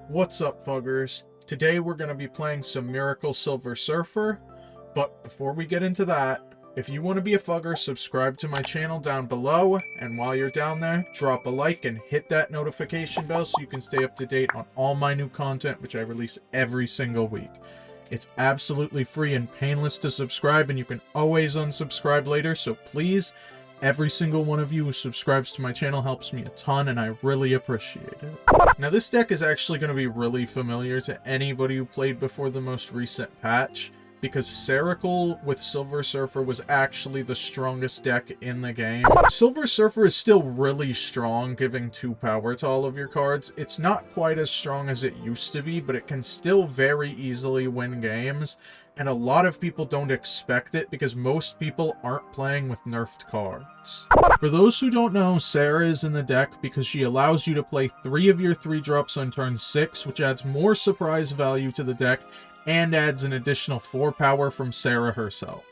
What's up, Fuggers? Today we're going to be playing some Miracle Silver Surfer, but before we get into that, if you want to be a Fugger, subscribe to my channel down below, and while you're down there, drop a like and hit that notification bell so you can stay up to date on all my new content, which I release every single week. It's absolutely free and painless to subscribe, and you can always unsubscribe later, so please, every single one of you who subscribes to my channel helps me a ton, and I really appreciate it. Now, this deck is actually going to be really familiar to anybody who played before the most recent patch, because Seracle with Silver Surfer was actually the strongest deck in the game. Silver Surfer is still really strong, giving 2 power to all of your cards. It's not quite as strong as it used to be, but it can still very easily win games, and a lot of people don't expect it because most people aren't playing with nerfed cards. For those who don't know, Sarah is in the deck because she allows you to play 3 of your 3-drops on turn 6, which adds more surprise value to the deck, and adds an additional 4 power from Sarah herself.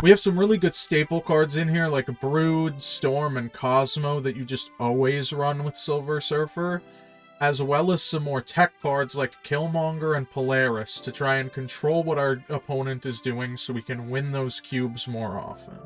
We have some really good staple cards in here like Broo'd, Storm, and Cosmo that you just always run with Silver Surfer, as well as some more tech cards like Killmonger and Polaris to try and control what our opponent is doing so we can win those cubes more often.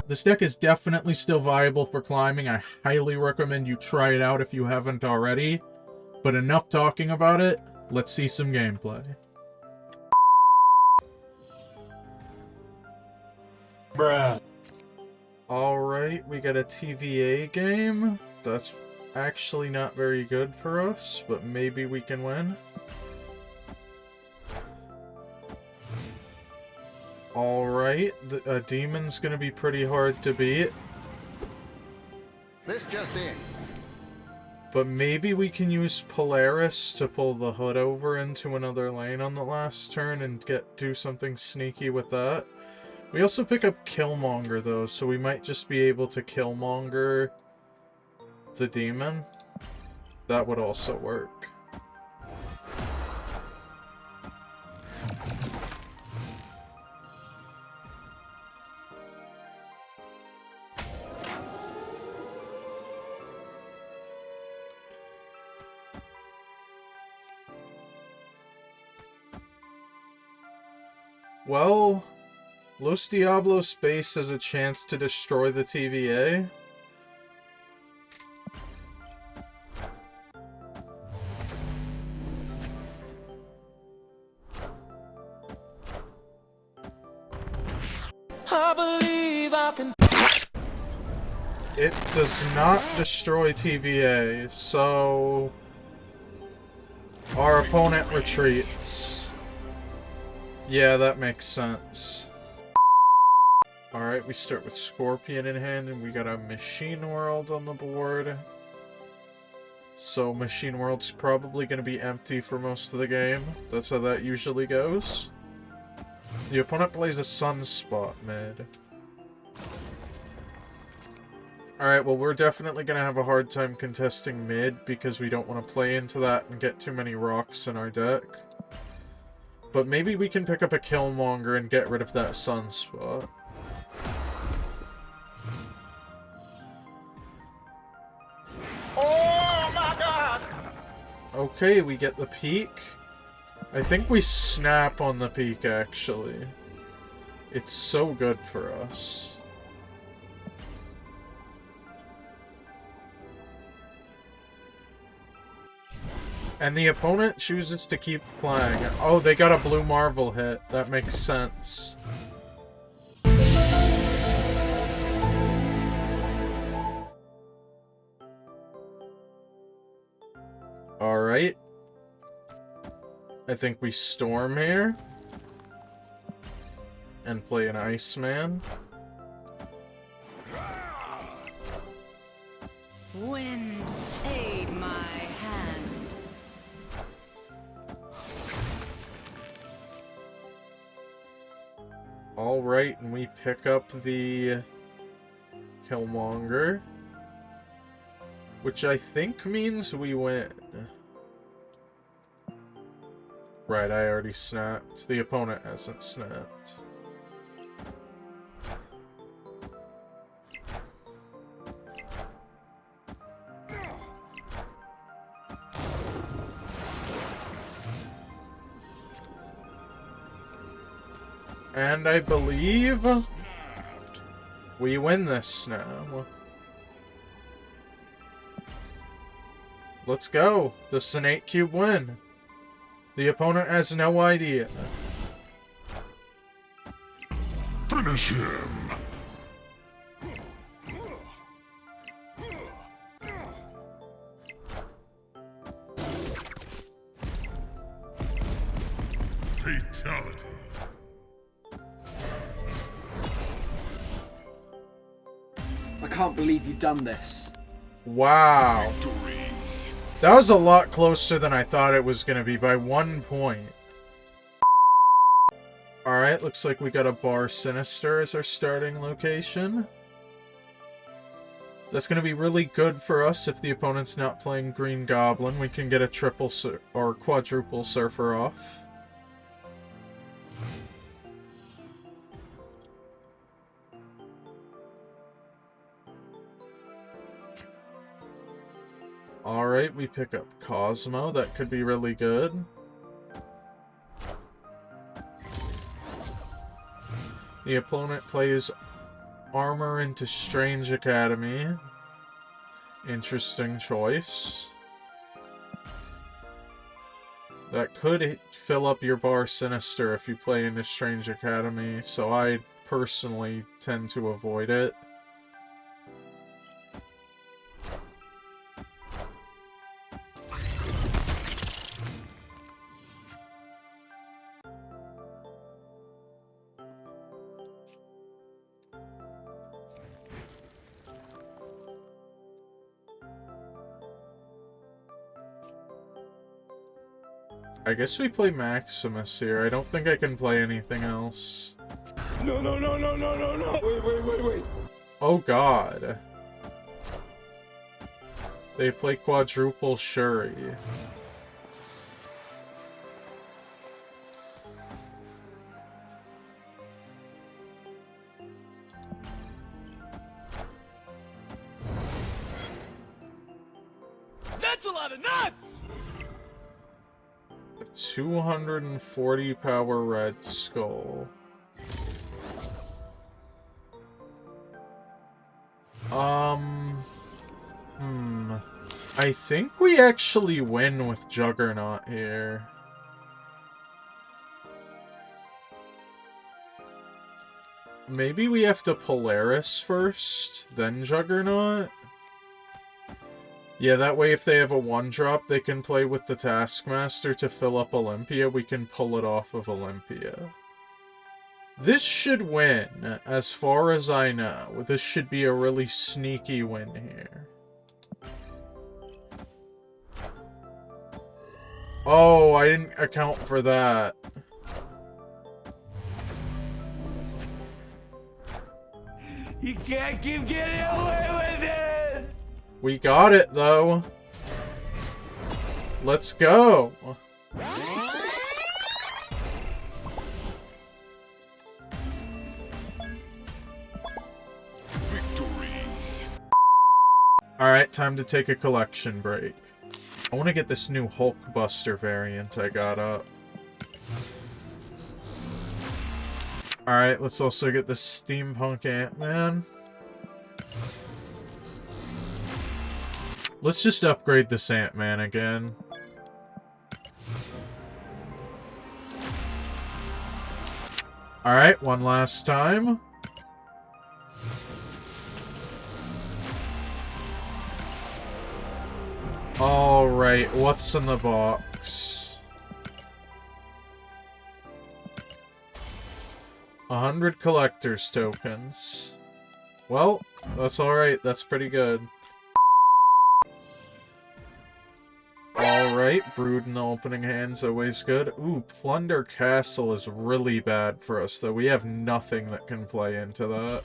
This deck is definitely still viable for climbing. I highly recommend you try it out if you haven't already. But enough talking about it, let's see some gameplay. Bruh. Alright, we got a TVA game. That's actually not very good for us, but maybe we can win. Alright, a demon's gonna be pretty hard to beat. This just in. But maybe we can use Polaris to pull the hood over into another lane on the last turn and do something sneaky with that. We also pick up Killmonger, though, so we might just be able to Killmonger the demon. That would also work. Well, Los Diablos base has a chance to destroy the TVA. I believe I can. It does not destroy TVA, so our opponent retreats. Yeah, that makes sense. Alright, we start with Scorpion in hand, and we got a Machine World on the board. So Machine World's probably going to be empty for most of the game. That's how that usually goes. The opponent plays a Sunspot mid. Alright, well, we're definitely going to have a hard time contesting mid because we don't want to play into that and get too many rocks in our deck. But maybe we can pick up a Killmonger and get rid of that Sunspot. Oh my god! Okay, we get the peak. I think we snap on the peak, actually. It's so good for us. And the opponent chooses to keep playing. Oh, they got a Blue Marvel hit. That makes sense. Alright. I think we Storm here. And play an Iceman. Wind, aid my hand. Alright, and we pick up the Killmonger. Which I think means we win. Right, I already snapped. The opponent hasn't snapped. And I believe we win this now. Let's go. This is an 8-cube win. The opponent has no idea. Finish him. Fatality. I can't believe you've done this. Wow. Victory. That was a lot closer than I thought it was going to be by 1 point. Alright, looks like we got a Bar Sinister as our starting location. That's going to be really good for us if the opponent's not playing Green Goblin. We can get a triple or quadruple Surfer off. Alright, we pick up Cosmo. That could be really good. The opponent plays Armor into Strange Academy. Interesting choice. That could fill up your Bar Sinister if you play into Strange Academy, so I personally tend to avoid it. I guess we play Maximus here. I don't think I can play anything else. No, no, no, no, no, no, no. Wait. Oh god. They play quadruple Shuri. That's a lot of nuts! 240 power Red Skull. I think we actually win with Juggernaut here. Maybe we have to Polaris first, then Juggernaut? Yeah, that way if they have a 1-drop, they can play with the Taskmaster to fill up Olympia. We can pull it off of Olympia. This should win, as far as I know. This should be a really sneaky win here. Oh, I didn't account for that. You can't keep getting away with it! We got it, though. Let's go. Victory. Alright, time to take a collection break. I want to get this new Hulkbuster variant I got up. Alright, let's also get the Steampunk Ant-Man. Let's just upgrade this Ant-Man again. Alright, one last time. Alright, what's in the box? 100 collector's tokens. Well, that's alright, that's pretty good. Alright, Brood in the opening hand's always good. Ooh, Plunder Castle is really bad for us, though. We have nothing that can play into that.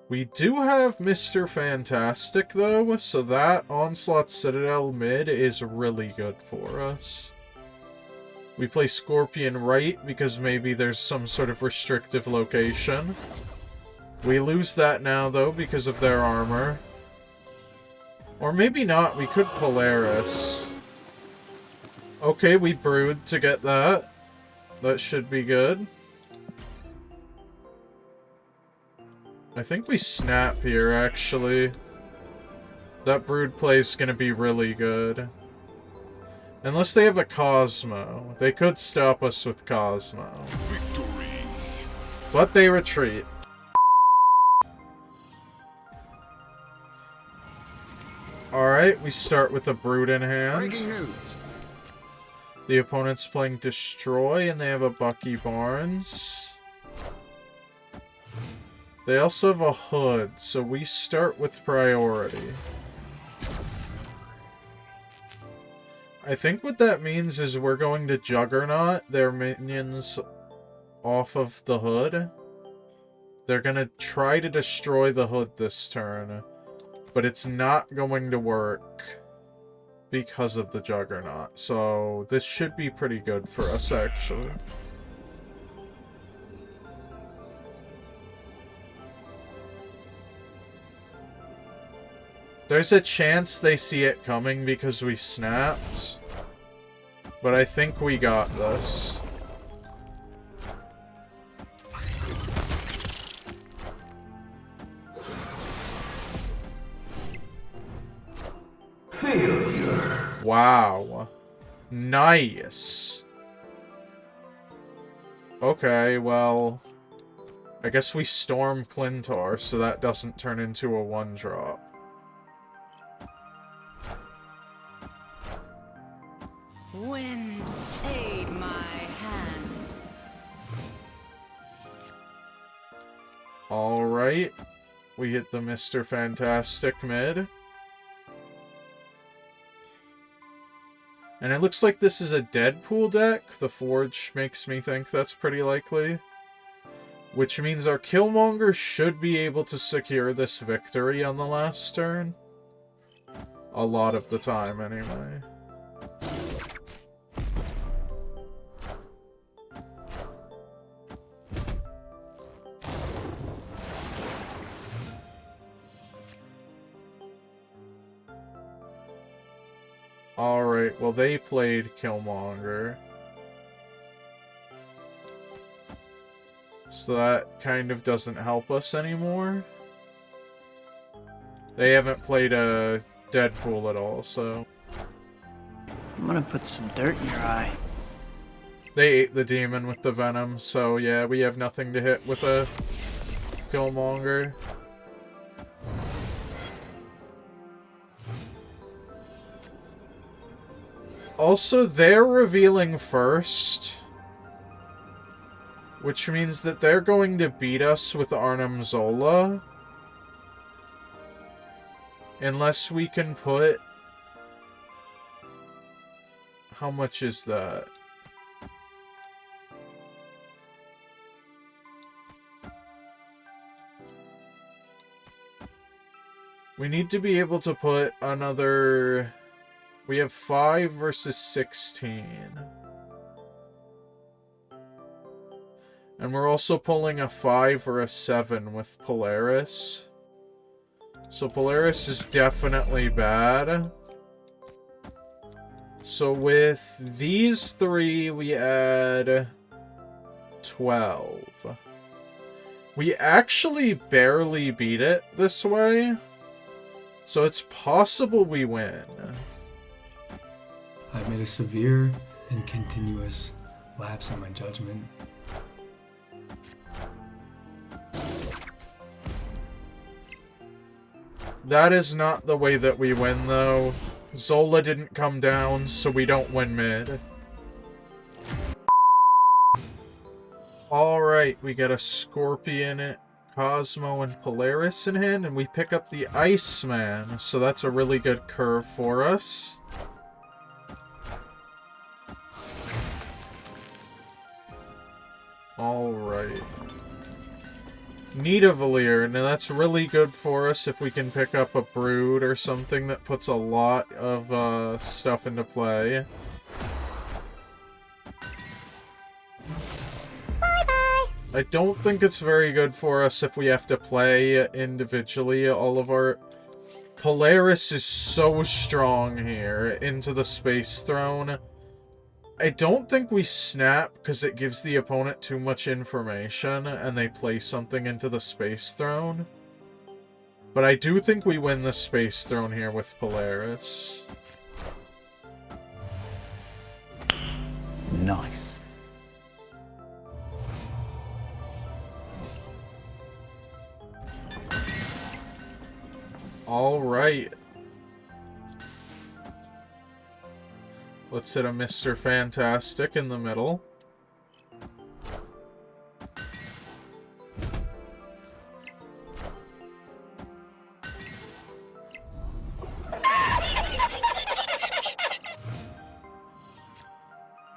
We do have Mr. Fantastic, though, so that Onslaught Citadel mid is really good for us. We play Scorpion right, because maybe there's some sort of restrictive location. We lose that now, though, because of their armor. Or maybe not, we could Polaris. Okay, we brewed to get that. That should be good. I think we snap here, actually. That brood play is gonna be really good. Unless they have a Cosmo. They could stop us with Cosmo. Victory. But they retreat. Alright, we start with a brood in hand. Breaking news. The opponent's playing Destroy, and they have a Bucky Barnes. They also have a Hood, so we start with priority. I think what that means is we're going to Juggernaut their minions off of the Hood. They're gonna try to destroy the Hood this turn, but it's not going to work because of the Juggernaut. So this should be pretty good for us, actually. There's a chance they see it coming because we snapped, but I think we got this. Failure. Wow. Nice. Okay, well, I guess we storm Clintar, so that doesn't turn into a 1-drop. Wind, aid my hand. Alright. We hit the Mr. Fantastic mid. And it looks like this is a Deadpool deck. The Forge makes me think that's pretty likely. Which means our Killmonger should be able to secure this victory on the last turn. A lot of the time, anyway. Alright, well they played Killmonger. So that kind of doesn't help us anymore. They haven't played a Deadpool at all, so... I'm gonna put some dirt in your eye. They ate the demon with the Venom, so yeah, we have nothing to hit with a Killmonger. Also, they're revealing first, which means that they're going to beat us with Arnim Zola. Unless we can put... How much is that? We need to be able to put another... We have 5 versus 16. And we're also pulling a 5 or a 7 with Polaris. So Polaris is definitely bad. So with these 3, we add 12. We actually barely beat it this way. So it's possible we win. I've made a severe and continuous lapse in my judgment. That is not the way that we win, though. Zola didn't come down, so we don't win mid. Alright, we get a Scorpion, Cosmo, and Polaris in hand, and we pick up the Iceman, so that's a really good curve for us. Alright. Nidavellir. Now that's really good for us if we can pick up a Brood or something that puts a lot of stuff into play. Bye-bye. I don't think it's very good for us if we have to play individually. All of our... Polaris is so strong here into the Space Throne. I don't think we snap because it gives the opponent too much information and they play something into the Space Throne. But I do think we win the Space Throne here with Polaris. Nice. All right. Let's hit a Mr. Fantastic in the middle.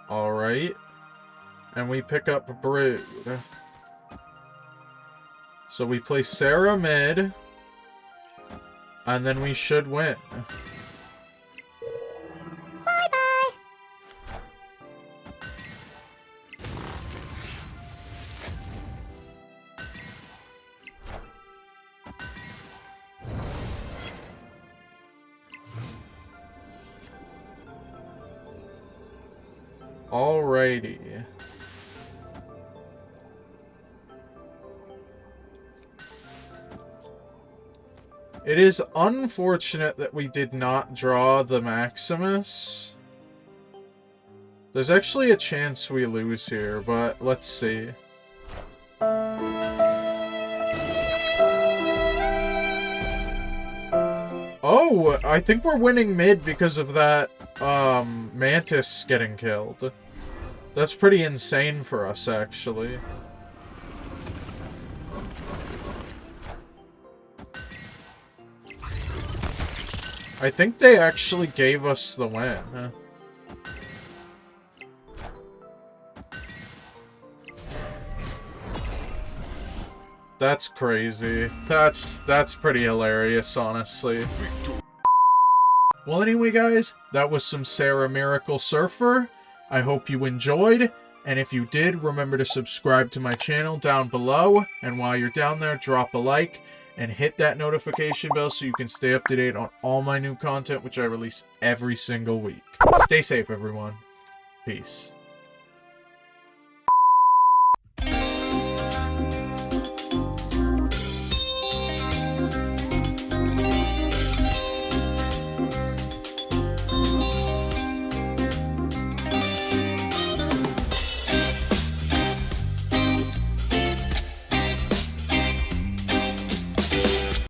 All right. And we pick up Broo'd. So we play Sarah mid. And then we should win. Alrighty. It is unfortunate that we did not draw the Maximus. There's actually a chance we lose here, but let's see. Oh, I think we're winning mid because of that Mantis getting killed. That's pretty insane for us, actually. I think they actually gave us the win. That's crazy. That's pretty hilarious, honestly. Well, anyway, guys, that was some Sarah Miracle Surfer. I hope you enjoyed, and if you did, remember to subscribe to my channel down below, and while you're down there, drop a like, and hit that notification bell so you can stay up to date on all my new content, which I release every single week. Stay safe, everyone. Peace.